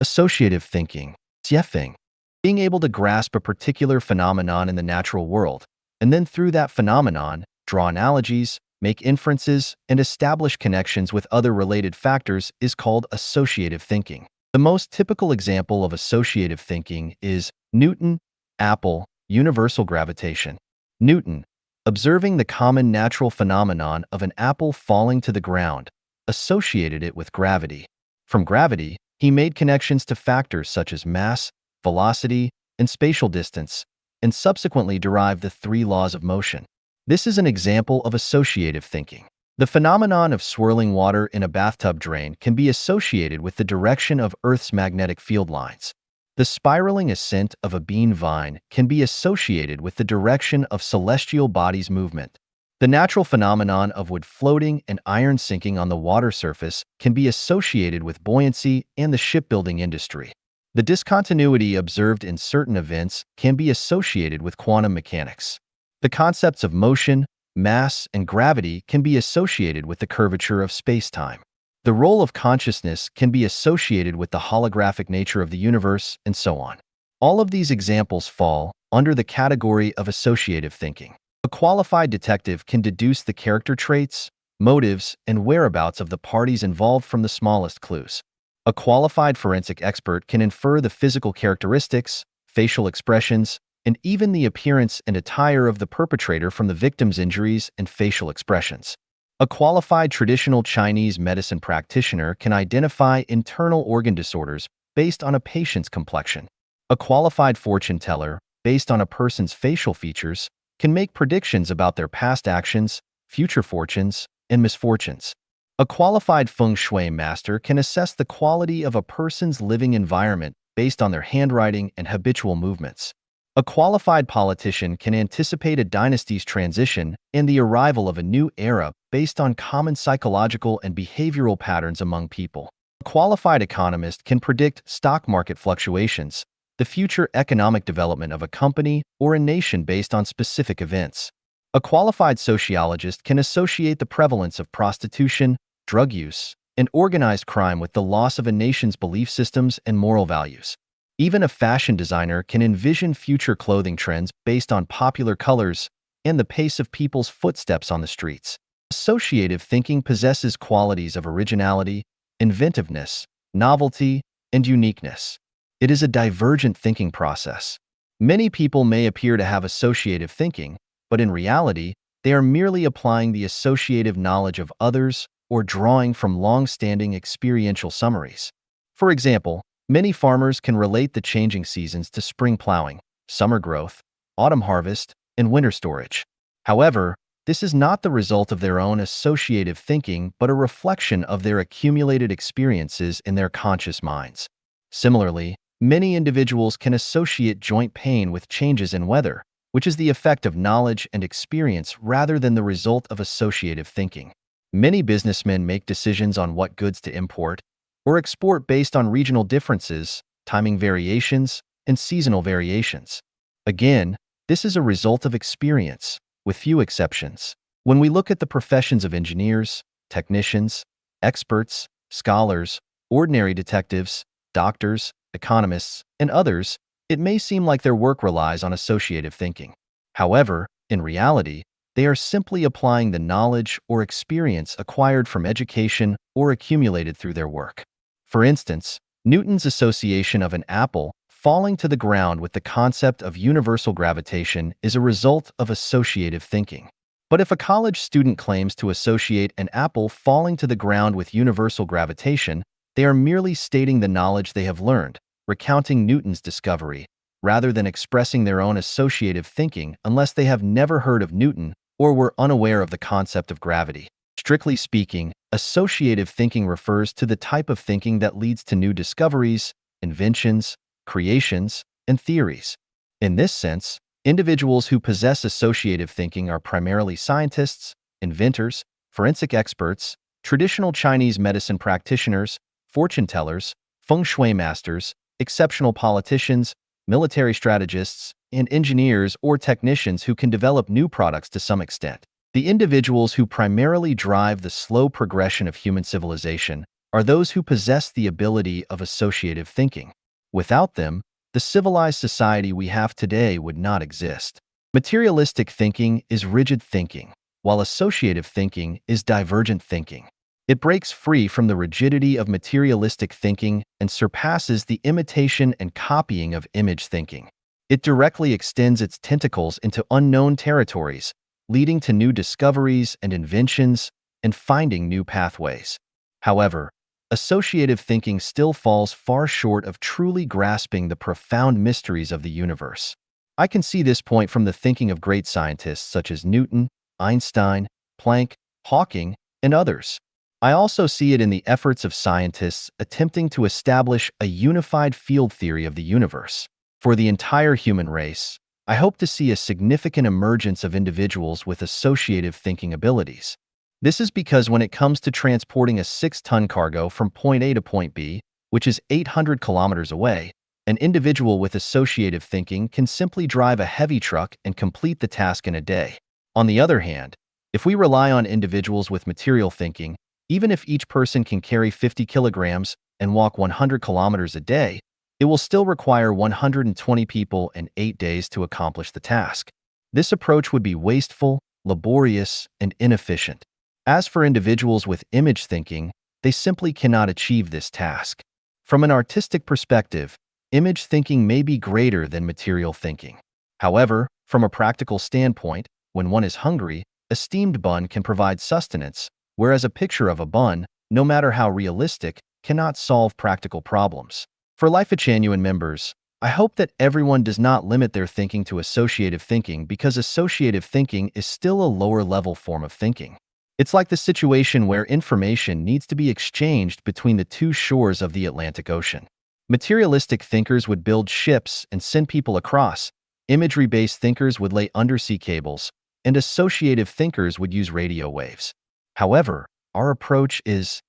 Associative thinking, Xiefeng, being able to grasp a particular phenomenon in the natural world, and then through that phenomenon, draw analogies, make inferences, and establish connections with other related factors is called associative thinking. The most typical example of associative thinking is Newton, Apple, universal gravitation. Newton, observing the common natural phenomenon of an apple falling to the ground, associated it with gravity. From gravity, he made connections to factors such as mass, velocity, and spatial distance, and subsequently derived the three laws of motion. This is an example of associative thinking. The phenomenon of swirling water in a bathtub drain can be associated with the direction of Earth's magnetic field lines. The spiraling ascent of a bean vine can be associated with the direction of celestial bodies' movement. The natural phenomenon of wood floating and iron sinking on the water surface can be associated with buoyancy and the shipbuilding industry. The discontinuity observed in certain events can be associated with quantum mechanics. The concepts of motion, mass, and gravity can be associated with the curvature of space-time. The role of consciousness can be associated with the holographic nature of the universe, and so on. All of these examples fall under the category of associative thinking. A qualified detective can deduce the character traits, motives, and whereabouts of the parties involved from the smallest clues. A qualified forensic expert can infer the physical characteristics, facial expressions, and even the appearance and attire of the perpetrator from the victim's injuries and facial expressions. A qualified traditional Chinese medicine practitioner can identify internal organ disorders based on a patient's complexion. A qualified fortune teller, based on a person's facial features, can make predictions about their past actions, future fortunes, and misfortunes. A qualified feng shui master can assess the quality of a person's living environment based on their handwriting and habitual movements. A qualified politician can anticipate a dynasty's transition and the arrival of a new era based on common psychological and behavioral patterns among people. A qualified economist can predict stock market fluctuations, the future economic development of a company or a nation based on specific events. A qualified sociologist can associate the prevalence of prostitution, drug use, and organized crime with the loss of a nation's belief systems and moral values. Even a fashion designer can envision future clothing trends based on popular colors and the pace of people's footsteps on the streets. Associative thinking possesses qualities of originality, inventiveness, novelty, and uniqueness. It is a divergent thinking process. Many people may appear to have associative thinking, but in reality, they are merely applying the associative knowledge of others or drawing from long-standing experiential summaries. For example, many farmers can relate the changing seasons to spring plowing, summer growth, autumn harvest, and winter storage. However, this is not the result of their own associative thinking, but a reflection of their accumulated experiences in their conscious minds. Similarly, many individuals can associate joint pain with changes in weather, which is the effect of knowledge and experience rather than the result of associative thinking. Many businessmen make decisions on what goods to import or export based on regional differences, timing variations, and seasonal variations. Again, this is a result of experience, with few exceptions. When we look at the professions of engineers, technicians, experts, scholars, ordinary detectives, doctors, economists, and others, it may seem like their work relies on associative thinking. However, in reality, they are simply applying the knowledge or experience acquired from education or accumulated through their work. For instance, Newton's association of an apple falling to the ground with the concept of universal gravitation is a result of associative thinking. But if a college student claims to associate an apple falling to the ground with universal gravitation, they are merely stating the knowledge they have learned, recounting Newton's discovery, rather than expressing their own associative thinking unless they have never heard of Newton or were unaware of the concept of gravity. Strictly speaking, associative thinking refers to the type of thinking that leads to new discoveries, inventions, creations, and theories. In this sense, individuals who possess associative thinking are primarily scientists, inventors, forensic experts, traditional Chinese medicine practitioners, fortune tellers, feng shui masters, exceptional politicians, military strategists, and engineers or technicians who can develop new products to some extent. The individuals who primarily drive the slow progression of human civilization are those who possess the ability of associative thinking. Without them, the civilized society we have today would not exist. Materialistic thinking is rigid thinking, while associative thinking is divergent thinking. It breaks free from the rigidity of materialistic thinking and surpasses the imitation and copying of image thinking. It directly extends its tentacles into unknown territories, leading to new discoveries and inventions and finding new pathways. However, associative thinking still falls far short of truly grasping the profound mysteries of the universe. I can see this point from the thinking of great scientists such as Newton, Einstein, Planck, Hawking, and others. I also see it in the efforts of scientists attempting to establish a unified field theory of the universe. For the entire human race, I hope to see a significant emergence of individuals with associative thinking abilities. This is because when it comes to transporting a 6-ton cargo from point A to point B, which is 800 kilometers away, an individual with associative thinking can simply drive a heavy truck and complete the task in a day. On the other hand, if we rely on individuals with material thinking, even if each person can carry 50 kilograms and walk 100 kilometers a day, it will still require 120 people and 8 days to accomplish the task. This approach would be wasteful, laborious, and inefficient. As for individuals with image thinking, they simply cannot achieve this task. From an artistic perspective, image thinking may be greater than material thinking. However, from a practical standpoint, when one is hungry, a steamed bun can provide sustenance, whereas a picture of a bun, no matter how realistic, cannot solve practical problems. For Life Genuine members, I hope that everyone does not limit their thinking to associative thinking because associative thinking is still a lower-level form of thinking. It's like the situation where information needs to be exchanged between the two shores of the Atlantic Ocean. Materialistic thinkers would build ships and send people across, imagery-based thinkers would lay undersea cables, and associative thinkers would use radio waves. However, our approach is